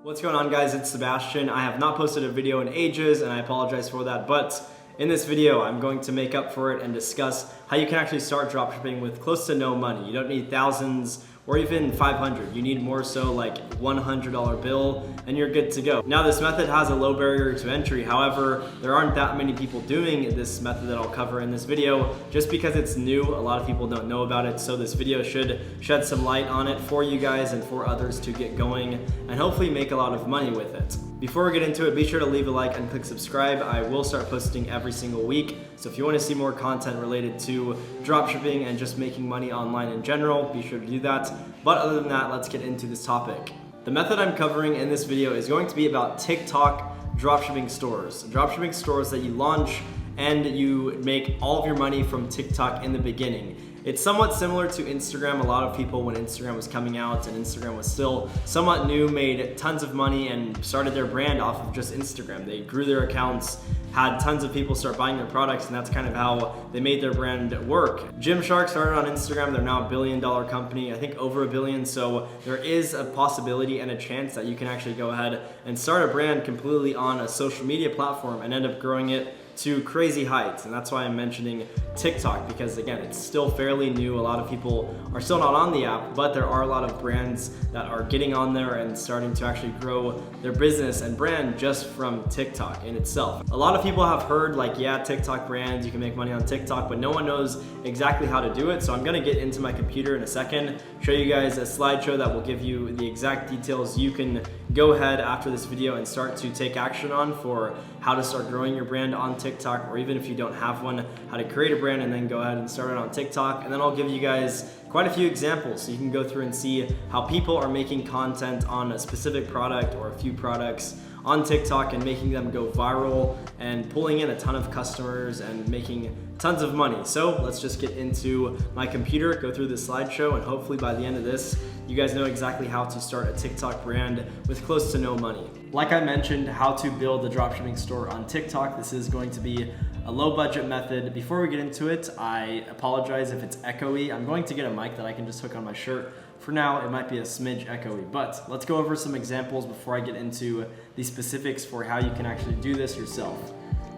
What's going on, guys? It's Sebastian. I have not posted a video in ages and I apologize for that, but in this video I'm going to make up for it and discuss how you can actually start dropshipping with close to no money. You don't need thousands or even 500. You need more so like $100 bill and you're good to go. Now, this method has a low barrier to entry. However, there aren't that many people doing this method that I'll cover in this video. Just because it's new, a lot of people don't know about it. So this video should shed some light on it for you guys and for others to get going and hopefully make a lot of money with it. Before we get into it, be sure to leave a like and click subscribe. I will start posting every single week. So if you want to see more content related to dropshipping and just making money online in general, be sure to do that. But other than that, let's get into this topic. The method I'm covering in this video is going to be about TikTok dropshipping stores. Dropshipping stores that you launch and you make all of your money from TikTok in the beginning. It's somewhat similar to Instagram. A lot of people, when Instagram was coming out and Instagram was still somewhat new, made tons of money and started their brand off of just Instagram. They grew their accounts, had tons of people start buying their products, and that's kind of how they made their brand work. Gymshark started on Instagram. They're now a $1 billion company, I think over $1 billion. So there is a possibility and a chance that you can actually go ahead and start a brand completely on a social media platform and end up growing it to crazy heights. And that's why I'm mentioning TikTok, because again, it's still fairly new. A lot of people are still not on the app, but there are a lot of brands that are getting on there and starting to actually grow their business and brand just from TikTok in itself. A lot of people have heard like, yeah, TikTok brands, you can make money on TikTok, but no one knows exactly how to do it. So I'm gonna get into my computer in a second, show you guys a slideshow that will give you the exact details you can go ahead after this video and start to take action on for how to start growing your brand on TikTok, or even if you don't have one, how to create a brand and then go ahead and start it on TikTok. And then I'll give you guys quite a few examples so you can go through and see how people are making content on a specific product or a few products on TikTok and making them go viral and pulling in a ton of customers and making tons of money. So let's just get into my computer, go through this slideshow, and hopefully by the end of this, you guys know exactly how to start a TikTok brand with close to no money. Like I mentioned, how to build a dropshipping store on TikTok. This is going to be a low budget method. Before we get into it, I apologize if it's echoey. I'm going to get a mic that I can just hook on my shirt. For now, it might be a smidge echoey, but let's go over some examples before I get into the specifics for how you can actually do this yourself.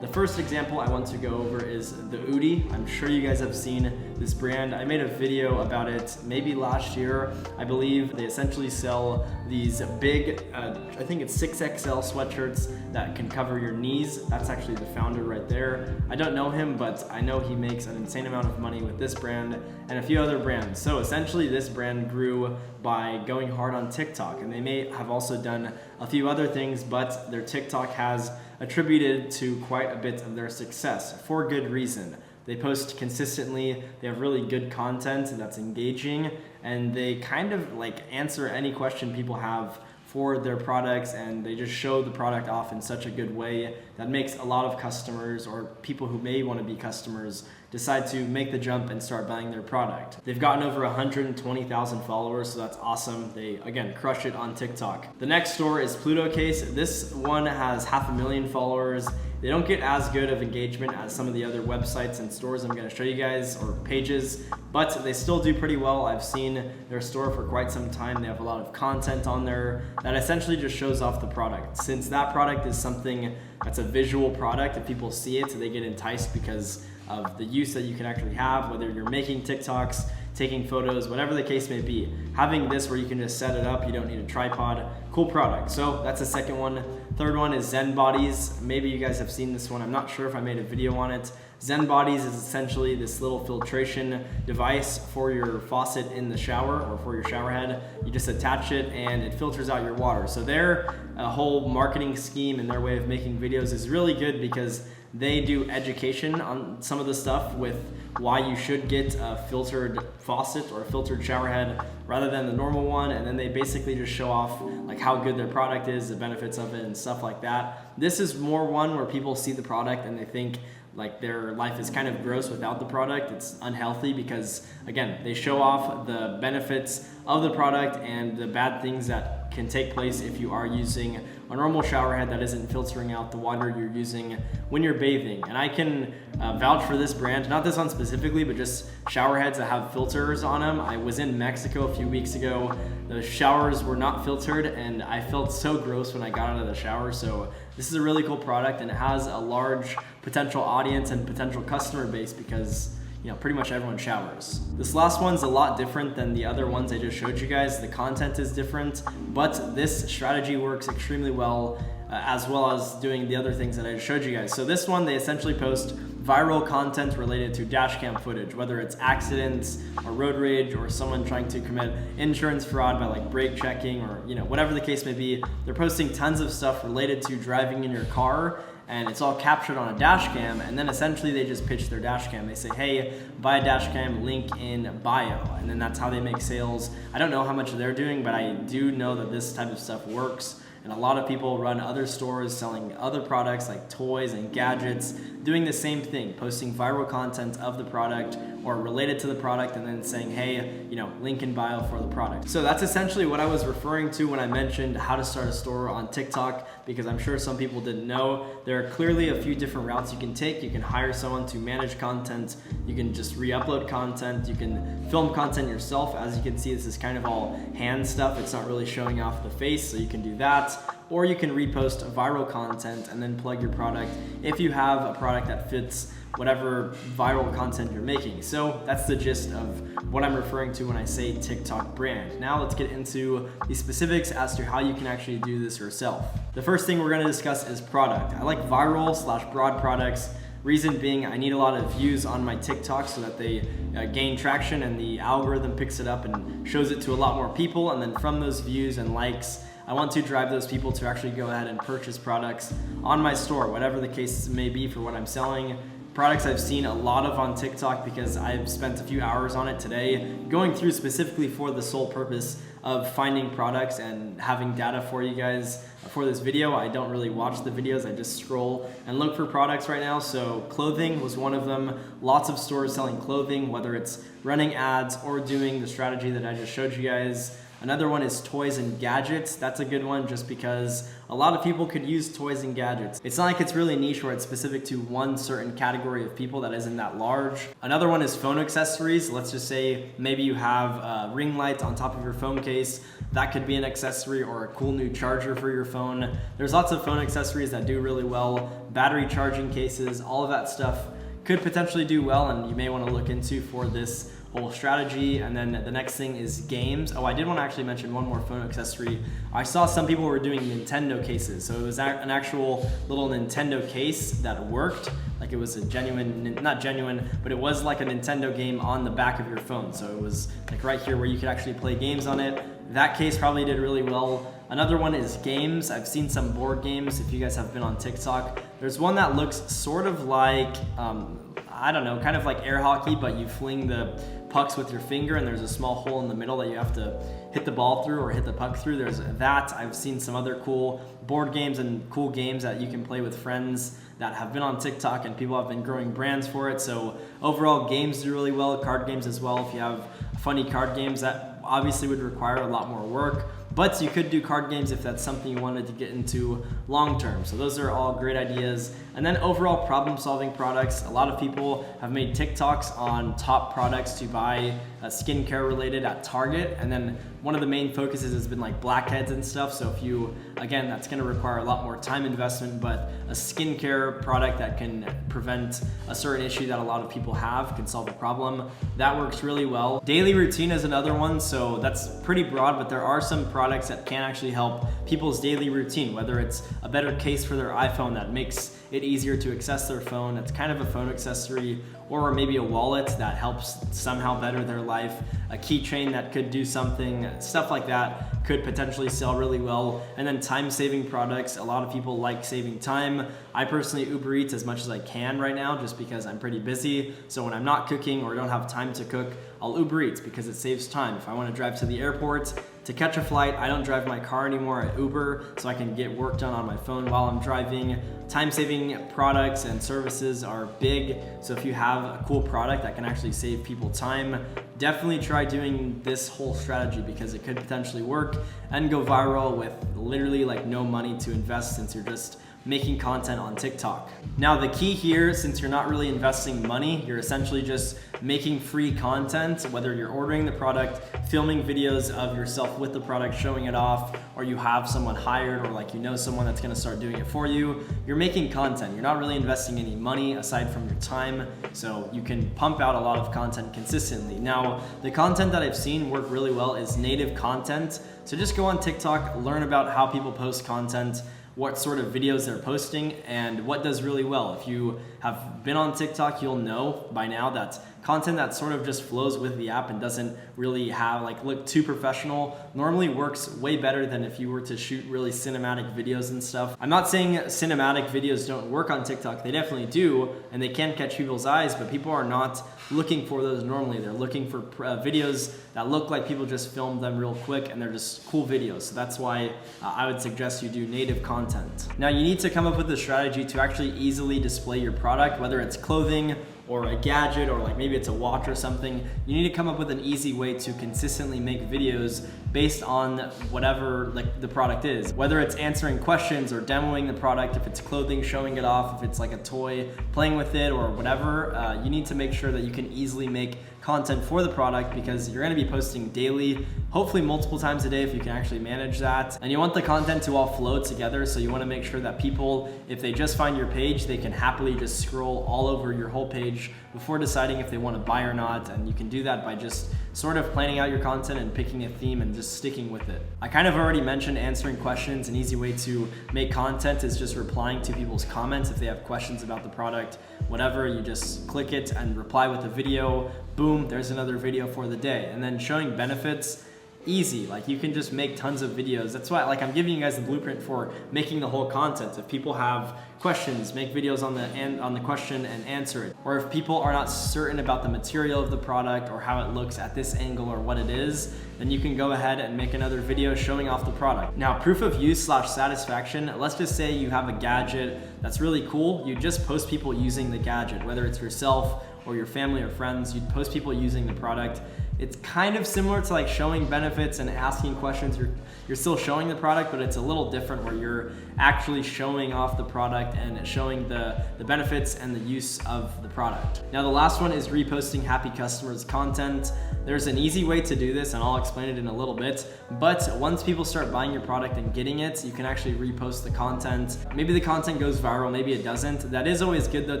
The first example I want to go over is the Oodie. I'm sure you guys have seen this brand. I made a video about it maybe last year. I believe they essentially sell these big, I think it's 6XL sweatshirts that can cover your knees. That's actually the founder right there. I don't know him, but I know he makes an insane amount of money with this brand and a few other brands. So essentially this brand grew by going hard on TikTok, and they may have also done a few other things, but their TikTok has attributed to quite a bit of their success for good reason. They post consistently, they have really good content that's engaging, and they kind of like answer any question people have for their products, and they just show the product off in such a good way that makes a lot of customers or people who may want to be customers decide to make the jump and start buying their product. They've gotten over 120,000 followers, so that's awesome. They, again, crush it on TikTok. The next store is Pluto Case. This one has 500,000 followers. They don't get as good of engagement as some of the other websites and stores I'm gonna show you guys, or pages, but they still do pretty well. I've seen their store for quite some time. They have a lot of content on there that essentially just shows off the product. Since that product is something that's a visual product, if people see it, they get enticed because of the use that you can actually have, whether you're making TikToks, taking photos, whatever the case may be. Having this where you can just set it up, you don't need a tripod, cool product. So that's the second one. Third one is Zen Bodies. Maybe you guys have seen this one. I'm not sure if I made a video on it. Zen Bodies is essentially this little filtration device for your faucet in the shower or for your shower head. You just attach it and it filters out your water. So their whole marketing scheme and their way of making videos is really good because they do education on some of the stuff with why you should get a filtered faucet or a filtered shower head rather than the normal one, and then they basically just show off like how good their product is, the benefits of it, and stuff like that. This is more one where people see the product and they think like their life is kind of gross without the product. It's unhealthy because, again, they show off the benefits of the product and the bad things that can take place if you are using a normal shower head that isn't filtering out the water you're using when you're bathing. And I can vouch for this brand, not this one specifically, but just shower heads that have filters on them. I was in Mexico a few weeks ago. The showers were not filtered and I felt so gross when I got out of the shower. So this is a really cool product, and it has a large potential audience and potential customer base because pretty much everyone showers. This last one's a lot different than the other ones I just showed you guys. The content is different, but this strategy works extremely well as doing the other things that I just showed you guys. So this one, they essentially post viral content related to dash cam footage, whether it's accidents or road rage or someone trying to commit insurance fraud by like brake checking or whatever the case may be. They're posting tons of stuff related to driving in your car, and it's all captured on a dash cam, and then essentially they just pitch their dash cam. They say, hey, buy a dash cam, link in bio, and then that's how they make sales. I don't know how much they're doing, but I do know that this type of stuff works. And a lot of people run other stores selling other products like toys and gadgets, doing the same thing, posting viral content of the product or related to the product and then saying, hey, link in bio for the product. So that's essentially what I was referring to when I mentioned how to start a store on TikTok, because I'm sure some people didn't know. There are clearly a few different routes you can take. You can hire someone to manage content. You can just re-upload content. You can film content yourself. As you can see, this is kind of all hand stuff. It's not really showing off the face, so you can do that. Or you can repost viral content and then plug your product if you have a product that fits whatever viral content you're making. So that's the gist of what I'm referring to when I say TikTok brand. Now let's get into the specifics as to how you can actually do this yourself. The first thing we're going to discuss is product. I like viral/broad products. Reason being, I need a lot of views on my TikTok so that they gain traction and the algorithm picks it up and shows it to a lot more people. And then from those views and likes, I want to drive those people to actually go ahead and purchase products on my store, whatever the case may be for what I'm selling. Products I've seen a lot of on TikTok because I've spent a few hours on it today going through specifically for the sole purpose of finding products and having data for you guys for this video. I don't really watch the videos, I just scroll and look for products right now. So clothing was one of them. Lots of stores selling clothing, whether it's running ads or doing the strategy that I just showed you guys. Another one is toys and gadgets. That's a good one just because a lot of people could use toys and gadgets. It's not like it's really niche where it's specific to one certain category of people that isn't that large. Another one is phone accessories. Let's just say maybe you have a ring light on top of your phone case. That could be an accessory, or a cool new charger for your phone. There's lots of phone accessories that do really well. Battery charging cases, all of that stuff could potentially do well, and you may want to look into for this whole strategy. And then the next thing is games. Oh, I did want to actually mention one more phone accessory. I saw some people were doing Nintendo cases. So it was an actual little Nintendo case that worked. Like it was a genuine, not genuine, but it was like a Nintendo game on the back of your phone. So it was like right here where you could actually play games on it. That case probably did really well. Another one is games. I've seen some board games if you guys have been on TikTok. There's one that looks sort of like, I don't know, kind of like air hockey, but you fling the pucks with your finger and there's a small hole in the middle that you have to hit the ball through or hit the puck through. There's that. I've seen some other cool board games and cool games that you can play with friends that have been on TikTok, and people have been growing brands for it. So overall, games do really well, card games as well. If you have funny card games, that obviously would require a lot more work, but you could do card games if that's something you wanted to get into long term. So those are all great ideas. And then overall problem solving products. A lot of people have made TikToks on top products to buy skincare related at Target. And then one of the main focuses has been like blackheads and stuff. So if you, again, that's gonna require a lot more time investment, but a skincare product that can prevent a certain issue that a lot of people have, can solve a problem, that works really well. Daily routine is another one. So that's pretty broad, but there are some products that can actually help people's daily routine, whether it's a better case for their iPhone that makes it easier to access their phone. It's kind of a phone accessory, or maybe a wallet that helps somehow better their life, a keychain that could do something, stuff like that could potentially sell really well. And then time-saving products. A lot of people like saving time. I personally Uber Eats as much as I can right now just because I'm pretty busy. So when I'm not cooking or don't have time to cook, I'll Uber Eats because it saves time. If I want to drive to the airport, to catch a flight. I don't drive my car anymore, I Uber, so I can get work done on my phone while I'm driving. Time-saving products and services are big, so if you have a cool product that can actually save people time, definitely try doing this whole strategy because it could potentially work and go viral with literally like no money to invest since you're just making content on TikTok. Now the key here, since you're not really investing money, you're essentially just making free content, whether you're ordering the product, filming videos of yourself with the product, showing it off, or you have someone hired or like you know someone that's gonna start doing it for you. You're making content. You're not really investing any money aside from your time, so you can pump out a lot of content consistently. Now, the content that I've seen work really well is native content. So just go on TikTok, learn about how people post content, what sort of videos they're posting, and what does really well. If you have been on TikTok, you'll know by now that content that sort of just flows with the app and doesn't really have like look too professional normally works way better than if you were to shoot really cinematic videos and stuff. I'm not saying cinematic videos don't work on TikTok, they definitely do, and they can catch people's eyes, but people are not looking for those normally. They're looking for videos that look like people just filmed them real quick and they're just cool videos. So that's why I would suggest you do native content. Now you need to come up with a strategy to actually easily display your product, whether it's clothing or a gadget, or like maybe it's a watch or something. You need to come up with an easy way to consistently make videos based on whatever like the product is. Whether it's answering questions or demoing the product, if it's clothing, showing it off, if it's like a toy, playing with it or whatever, you need to make sure that you can easily make content for the product because you're gonna be posting daily, hopefully multiple times a day if you can actually manage that. And you want the content to all flow together, so you wanna make sure that people, if they just find your page, they can happily just scroll all over your whole page before deciding if they wanna buy or not. And you can do that by just sort of planning out your content and picking a theme and just sticking with it. I kind of already mentioned answering questions. An easy way to make content is just replying to people's comments. If they have questions about the product, whatever, you just click it and reply with a video. Boom, there's another video for the day. And then showing benefits, easy. Like you can just make tons of videos. That's why like I'm giving you guys the blueprint for making the whole content. If people have questions, make videos on the question and answer it. Or if people are not certain about the material of the product or how it looks at this angle or what it is, then you can go ahead and make another video showing off the product. Now, proof of use / satisfaction, let's just say you have a gadget that's really cool. You just post people using the gadget, whether it's yourself or your family or friends, you'd post people using the product. It's kind of similar to like showing benefits and asking questions. You're still showing the product, but it's a little different where you're actually showing off the product and showing the benefits and the use of the product. Now the last one is reposting happy customers content. There's an easy way to do this and I'll explain it in a little bit, but once people start buying your product and getting it, you can actually repost the content. Maybe the content goes viral, maybe it doesn't. That is always good though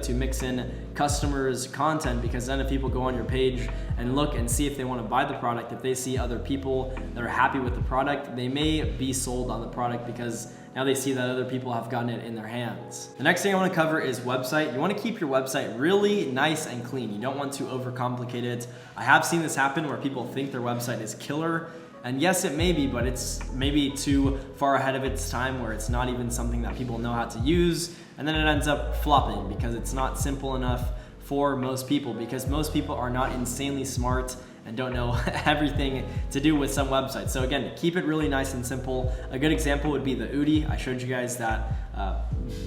to mix in customers content, because then if people go on your page and look and see if they want to buy the product, if they see other people that are happy with the product, they may be sold on the product because now they see that other people have gotten it in their hands. The next thing I want to cover is website. You want to keep your website really nice and clean. You don't want to overcomplicate it. I have seen this happen where people think their website is killer. And yes, it may be, but it's maybe too far ahead of its time where it's not even something that people know how to use. And then it ends up flopping because it's not simple enough for most people, because most people are not insanely smart and don't know everything to do with some websites. So again, keep it really nice and simple. A good example would be the Udi. I showed you guys that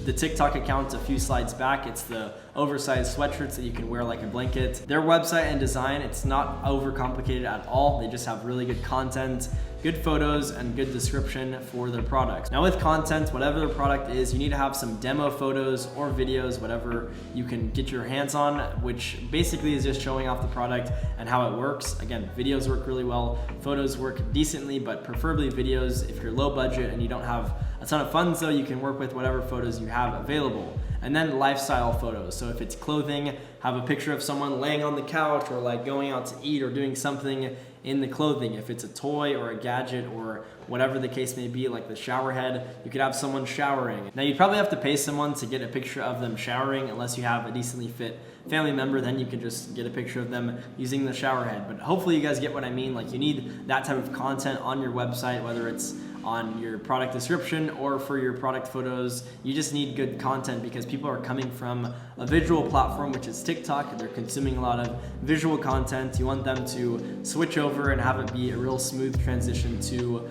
the TikTok account a few slides back. It's the oversized sweatshirts that you can wear like a blanket. Their website and design, it's not overcomplicated at all. They just have really good content, good photos, and good description for their products. Now with content, whatever the product is, you need to have some demo photos or videos, whatever you can get your hands on, which basically is just showing off the product and how it works. Again, videos work really well, photos work decently, but preferably videos. If you're low budget and you don't have a ton of funds though, you can work with whatever photos you have available. And then lifestyle photos. So if it's clothing, have a picture of someone laying on the couch or like going out to eat or doing something in the clothing. If it's a toy or a gadget or whatever the case may be, like the shower head, you could have someone showering. Now you'd probably have to pay someone to get a picture of them showering unless you have a decently fit family member, then you can just get a picture of them using the shower head. But hopefully you guys get what I mean. Like you need that type of content on your website, whether it's on your product description or for your product photos. You just need good content because people are coming from a visual platform, which is TikTok. They're consuming a lot of visual content. You want them to switch over and have it be a real smooth transition to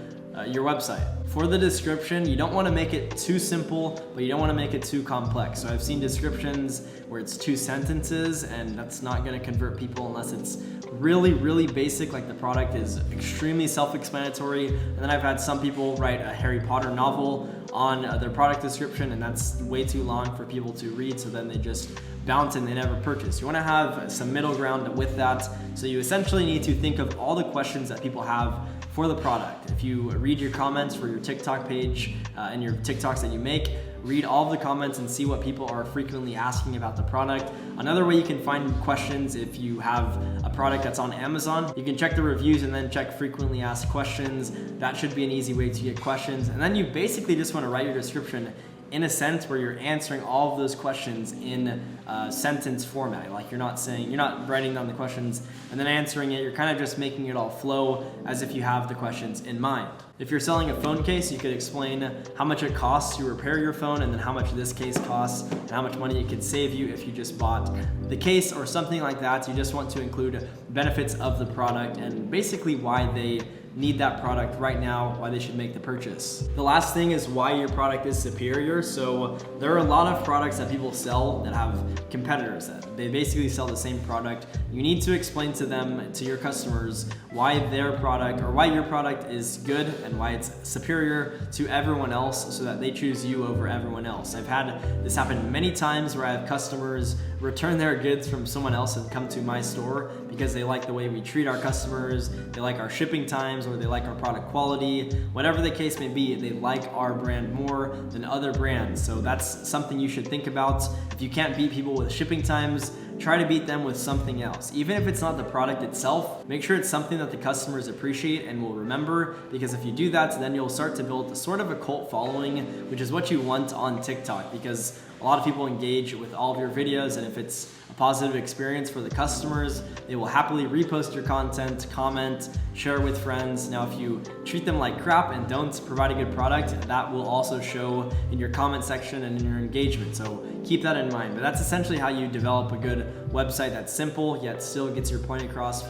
your website. For the description, you don't want to make it too simple, but you don't want to make it too complex. So I've seen descriptions where it's 2 sentences, and that's not going to convert people unless it's really, really basic, like the product is extremely self-explanatory. And then I've had some people write a Harry Potter novel on their product description, and that's way too long for people to read, so then they just bounce and they never purchase. You want to have some middle ground with that. So you essentially need to think of all the questions that people have for the product. If you read your comments for your TikTok page and your TikToks that you make, read all of the comments and see what people are frequently asking about the product. Another way you can find questions, if you have a product that's on Amazon, you can check the reviews and then check frequently asked questions. That should be an easy way to get questions. And then you basically just want to write your description in a sense where you're answering all of those questions in sentence format. Like you're not writing down the questions and then answering it. You're kind of just making it all flow as if you have the questions in mind. If you're selling a phone case, you could explain how much it costs to repair your phone and then how much this case costs and how much money it could save you if you just bought the case or something like that. You just want to include benefits of the product and basically why they need that product right now, why they should make the purchase. The last thing is why your product is superior. So there are a lot of products that people sell that have competitors that they basically sell the same product. You need to explain to them, to your customers, why their product or why your product is good and why it's superior to everyone else so that they choose you over everyone else. I've had this happen many times where I have customers return their goods from someone else and come to my store because they like the way we treat our customers, they like our shipping times, or they like our product quality. Whatever the case may be, they like our brand more than other brands. So that's something you should think about. If you can't beat people with shipping times, try to beat them with something else. Even if it's not the product itself, make sure it's something that the customers appreciate and will remember, because if you do that, then you'll start to build sort of a cult following, which is what you want on TikTok, because a lot of people engage with all of your videos, and if it's a positive experience for the customers, they will happily repost your content, comment, share it with friends. Now, if you treat them like crap and don't provide a good product, that will also show in your comment section and in your engagement. So keep that in mind. But that's essentially how you develop a good website that's simple, yet still gets your point across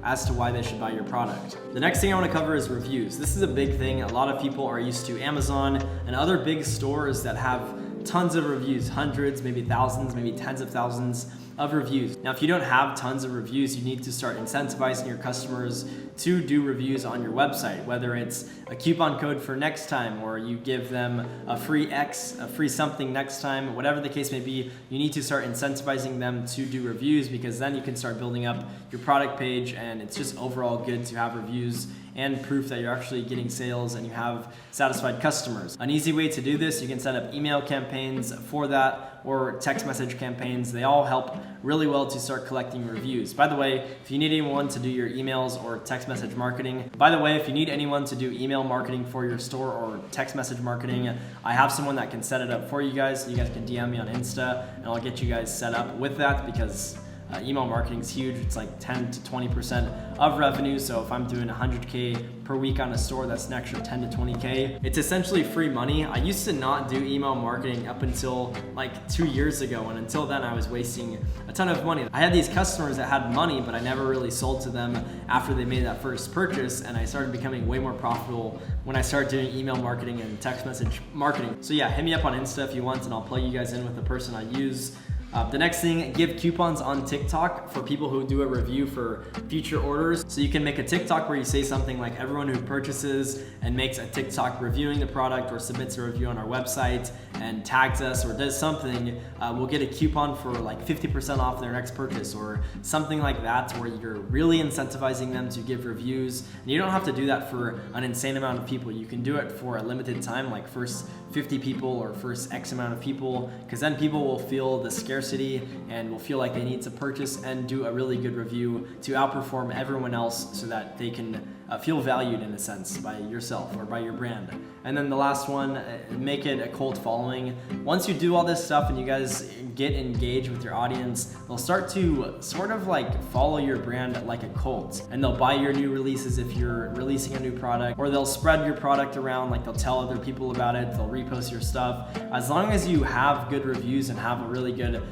as to why they should buy your product. The next thing I want to cover is reviews. This is a big thing. A lot of people are used to Amazon and other big stores that have tons of reviews, hundreds, maybe thousands, maybe tens of thousands of reviews. Now, if you don't have tons of reviews, you need to start incentivizing your customers to do reviews on your website, whether it's a coupon code for next time, or you give them a free X, a free something next time, whatever the case may be. You need to start incentivizing them to do reviews, because then you can start building up your product page, and it's just overall good to have reviews and proof that you're actually getting sales and you have satisfied customers. An easy way to do this, you can set up email campaigns for that or text message campaigns. They all help really well to start collecting reviews. By the way, if you need anyone to do your emails or text message marketing, if you need anyone to do email marketing for your store or text message marketing, I have someone that can set it up for you guys. You guys can DM me on Insta and I'll get you guys set up with that, because email marketing is huge. It's like 10 to 20% of revenue. So if I'm doing 100K per week on a store, that's an extra 10 to 20K. It's essentially free money. I used to not do email marketing up until like 2 years ago. And until then I was wasting a ton of money. I had these customers that had money, but I never really sold to them after they made that first purchase. And I started becoming way more profitable when I started doing email marketing and text message marketing. So yeah, hit me up on Insta if you want, and I'll plug you guys in with the person I use. The next thing, give coupons on TikTok for people who do a review for future orders. So you can make a TikTok where you say something like, everyone who purchases and makes a TikTok reviewing the product or submits a review on our website and tags us or does something, will get a coupon for like 50% off their next purchase or something like that, where you're really incentivizing them to give reviews. And you don't have to do that for an insane amount of people. You can do it for a limited time, like first 50 people or first X amount of people, because then people will feel the scarcity and will feel like they need to purchase and do a really good review to outperform everyone else, so that they can feel valued in a sense by yourself or by your brand. And then the last one, make it a cult following. Once you do all this stuff and you guys get engaged with your audience, they'll start to sort of like follow your brand like a cult, and they'll buy your new releases if you're releasing a new product, or they'll spread your product around, like they'll tell other people about it, they'll repost your stuff. As long as you have good reviews and have a really good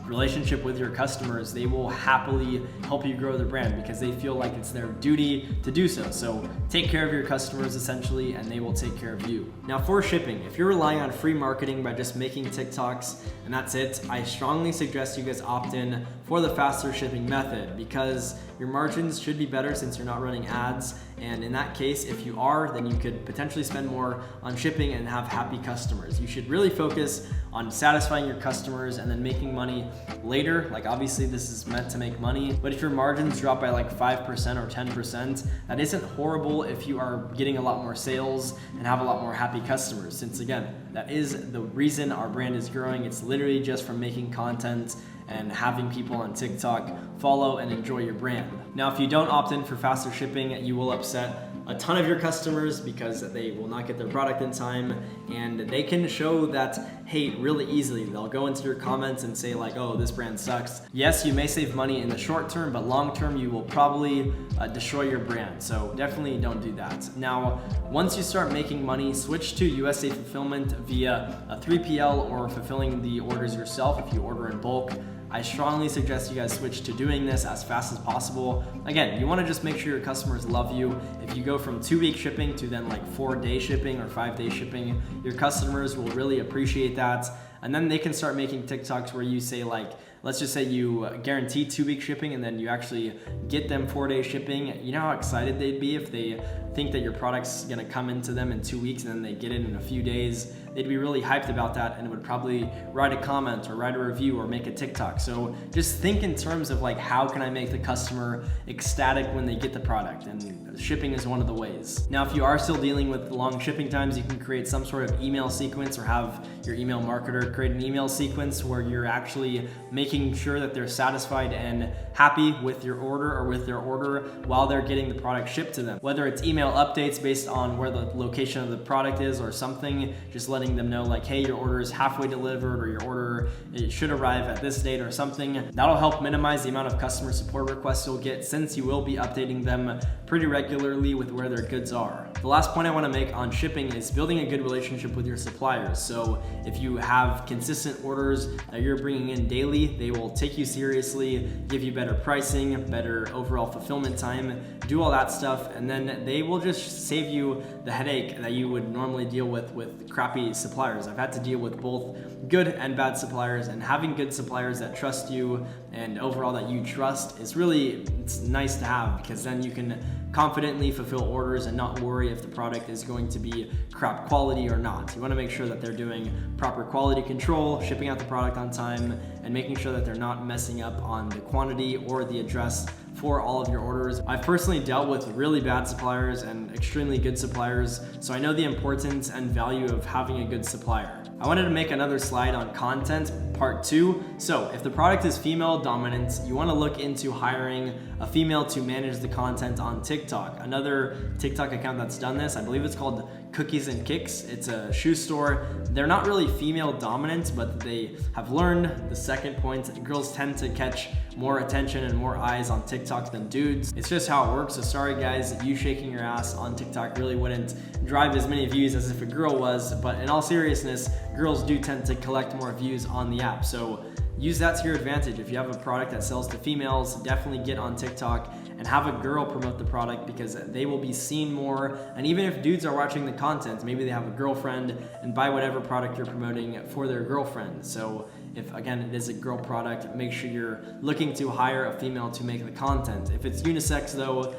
relationship with your customers, they will happily help you grow their brand because they feel like it's their duty to do so. So take care of your customers essentially, and they will take care of you. Now for shipping, if you're relying on free marketing by just making TikToks and that's it, I strongly suggest you guys opt in for the faster shipping method because your margins should be better since you're not running ads. And in that case, if you are, then you could potentially spend more on shipping and have happy customers. You should really focus on satisfying your customers and then making money later. Like obviously this is meant to make money, but if your margins drop by like 5% or 10%, that isn't horrible if you are getting a lot more sales and have a lot more happy customers. Since again, that is the reason our brand is growing. It's literally just from making content and having people on TikTok follow and enjoy your brand. Now, if you don't opt in for faster shipping, you will upset a ton of your customers because they will not get their product in time, and they can show that hate really easily. They'll go into your comments and say like, oh, this brand sucks. Yes, you may save money in the short term, but long term you will probably destroy your brand. So definitely don't do that. Now, once you start making money, switch to USA fulfillment via a 3PL or fulfilling the orders yourself if you order in bulk. I strongly suggest you guys switch to doing this as fast as possible. Again, you want to just make sure your customers love you. If you go from 2-week shipping to then like 4-day shipping or 5-day shipping, your customers will really appreciate that. And then they can start making TikToks where you say like, let's just say you guarantee 2-week shipping and then you actually get them 4-day shipping. You know how excited they'd be if they think that your product's gonna come into them in 2 weeks and then they get it in a few days. They'd be really hyped about that and would probably write a comment or write a review or make a TikTok. So just think in terms of like, how can I make the customer ecstatic when they get the product? And shipping is one of the ways. Now, if you are still dealing with long shipping times, you can create some sort of email sequence or have your email marketer create an email sequence where you're actually making sure that they're satisfied and happy with your order or with their order while they're getting the product shipped to them. Whether it's email updates based on where the location of the product is or something, just letting them know like, hey, your order is halfway delivered, or your order, it should arrive at this date or something. That'll help minimize the amount of customer support requests you'll get since you will be updating them pretty regularly with where their goods are. The last point I want to make on shipping is building a good relationship with your suppliers. So if you have consistent orders that you're bringing in daily, they will take you seriously, give you better pricing, better overall fulfillment time, do all that stuff, and then they will just save you the headache that you would normally deal with crappy suppliers. I've had to deal with both good and bad suppliers, and having good suppliers that trust you and overall that you trust is really, it's nice to have, because then you can confidently fulfill orders and not worry if the product is going to be crap quality or not. You want to make sure that they're doing proper quality control, shipping out the product on time, and making sure that they're not messing up on the quantity or the address for all of your orders. I've personally dealt with really bad suppliers and extremely good suppliers, so I know the importance and value of having a good supplier. I wanted to make another slide on content, part 2. So if the product is female dominant, you want to look into hiring a female to manage the content on TikTok. Another TikTok account that's done this, I believe it's called Cookies and Kicks. It's a shoe store. They're not really female dominant, but they have learned the second point. Girls tend to catch more attention and more eyes on TikTok than dudes. It's just how it works. So sorry guys, you shaking your ass on TikTok really wouldn't drive as many views as if a girl was, but in all seriousness, girls do tend to collect more views on the app. So use that to your advantage. If you have a product that sells to females, definitely get on TikTok and have a girl promote the product, because they will be seen more. And even if dudes are watching the content, maybe they have a girlfriend and buy whatever product you're promoting for their girlfriend. So if, again, it is a girl product, make sure you're looking to hire a female to make the content. If it's unisex though,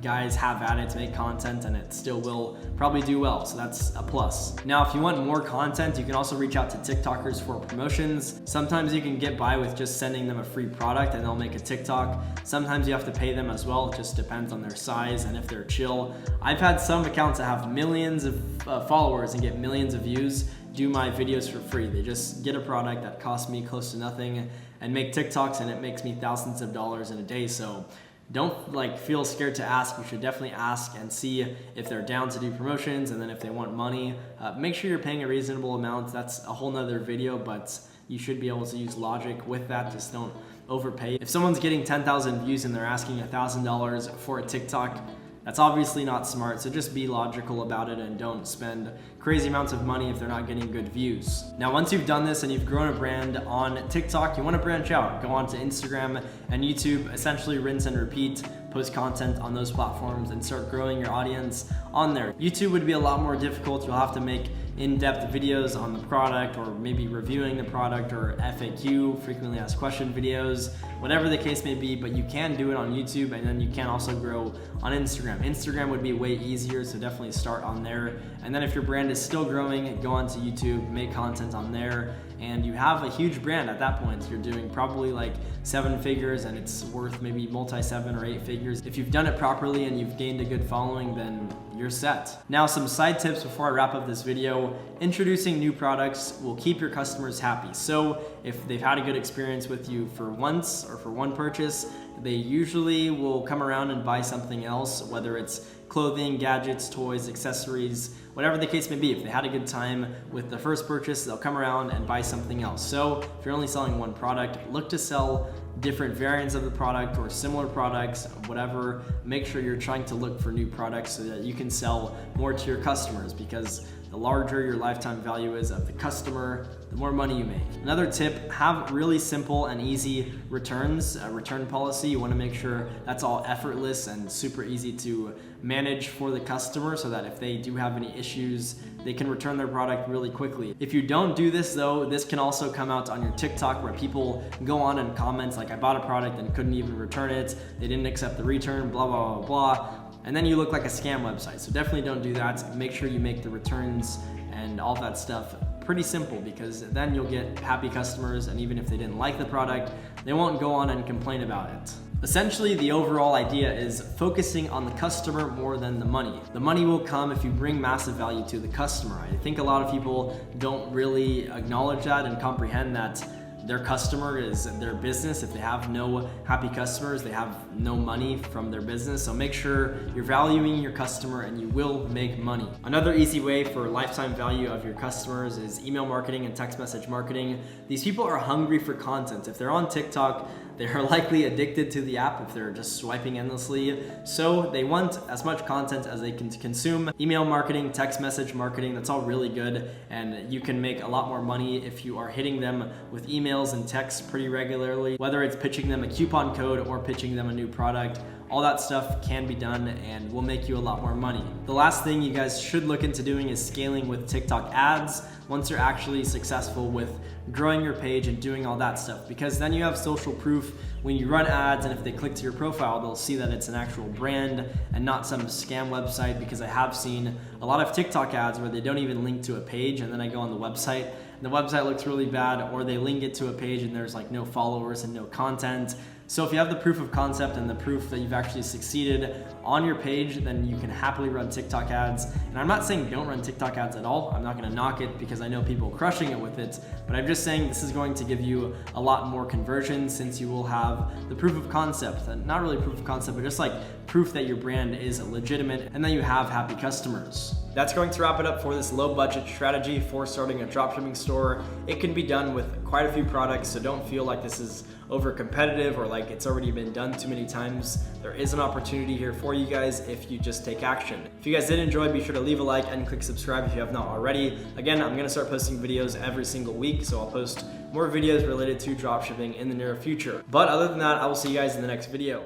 guys have at it to make content and it still will probably do well, so that's a plus. Now, if you want more content, you can also reach out to TikTokers for promotions. Sometimes you can get by with just sending them a free product and they'll make a TikTok. Sometimes you have to pay them as well. It just depends on their size and if they're chill. I've had some accounts that have millions of followers and get millions of views do my videos for free. They just get a product that costs me close to nothing and make TikToks, and it makes me thousands of dollars in a day. So don't like feel scared to ask. You should definitely ask and see if they're down to do promotions, and then if they want money, make sure you're paying a reasonable amount. That's a whole nother video, but you should be able to use logic with that. Just don't overpay. If someone's getting 10,000 views and they're asking $1,000 for a TikTok, that's obviously not smart, so just be logical about it and don't spend crazy amounts of money if they're not getting good views. Now, once you've done this and you've grown a brand on TikTok, you want to branch out. Go on to Instagram and YouTube, essentially rinse and repeat, post content on those platforms and start growing your audience on there. YouTube would be a lot more difficult. You'll have to make in-depth videos on the product, or maybe reviewing the product, or FAQ, frequently asked question videos, whatever the case may be, but you can do it on YouTube, and then you can also grow on Instagram. Instagram would be way easier, so definitely start on there. And then if your brand is still growing, go onto YouTube, make content on there, and you have a huge brand at that point. You're doing probably like 7 figures and it's worth maybe multi-7 or 8 figures. If you've done it properly and you've gained a good following, then you're set. Now, some side tips before I wrap up this video. Introducing new products will keep your customers happy. So if they've had a good experience with you for once or for one purchase, they usually will come around and buy something else, whether it's clothing, gadgets, toys, accessories, whatever the case may be. If they had a good time with the first purchase, they'll come around and buy something else. So if you're only selling one product, look to sell different variants of the product or similar products, whatever. Make sure you're trying to look for new products so that you can sell more to your customers, because the larger your lifetime value is of the customer, the more money you make. Another tip, have really simple and easy returns, a return policy. You want to make sure that's all effortless and super easy to manage for the customer, so that if they do have any issues, they can return their product really quickly. If you don't do this though, this can also come out on your TikTok, where people go on and comment like, I bought a product and couldn't even return it, they didn't accept the return, blah, blah, blah, blah. And then you look like a scam website. So definitely don't do that. Make sure you make the returns and all that stuff pretty simple, because then you'll get happy customers, and even if they didn't like the product, they won't go on and complain about it. Essentially, the overall idea is focusing on the customer more than the money. The money will come if you bring massive value to the customer. I think a lot of people don't really acknowledge that and comprehend that their customer is their business. If they have no happy customers, they have no money from their business. So make sure you're valuing your customer and you will make money. Another easy way for lifetime value of your customers is email marketing and text message marketing. These people are hungry for content. If they're on TikTok, they are likely addicted to the app if they're just swiping endlessly. So they want as much content as they can consume. Email marketing, text message marketing, that's all really good. And you can make a lot more money if you are hitting them with emails and texts pretty regularly, whether it's pitching them a coupon code or pitching them a new product. All that stuff can be done and will make you a lot more money. The last thing you guys should look into doing is scaling with TikTok ads once you're actually successful with growing your page and doing all that stuff, because then you have social proof when you run ads, and if they click to your profile, they'll see that it's an actual brand and not some scam website. Because I have seen a lot of TikTok ads where they don't even link to a page, and then I go on the website and the website looks really bad, or they link it to a page and there's like no followers and no content. So if you have the proof of concept and the proof that you've actually succeeded on your page, then you can happily run TikTok ads. And I'm not saying don't run TikTok ads at all. I'm not gonna knock it because I know people crushing it with it, but I'm just saying this is going to give you a lot more conversions, since you will have the proof of concept, and not really proof of concept, but just like proof that your brand is legitimate and that you have happy customers. That's going to wrap it up for this low budget strategy for starting a dropshipping store. It can be done with quite a few products, so don't feel like this is over competitive or like it's already been done too many times. There is an opportunity here for you guys if you just take action. If you guys did enjoy, be sure to leave a like and click subscribe if you have not already. Again, I'm gonna start posting videos every single week, so I'll post more videos related to dropshipping in the near future. But other than that, I will see you guys in the next video.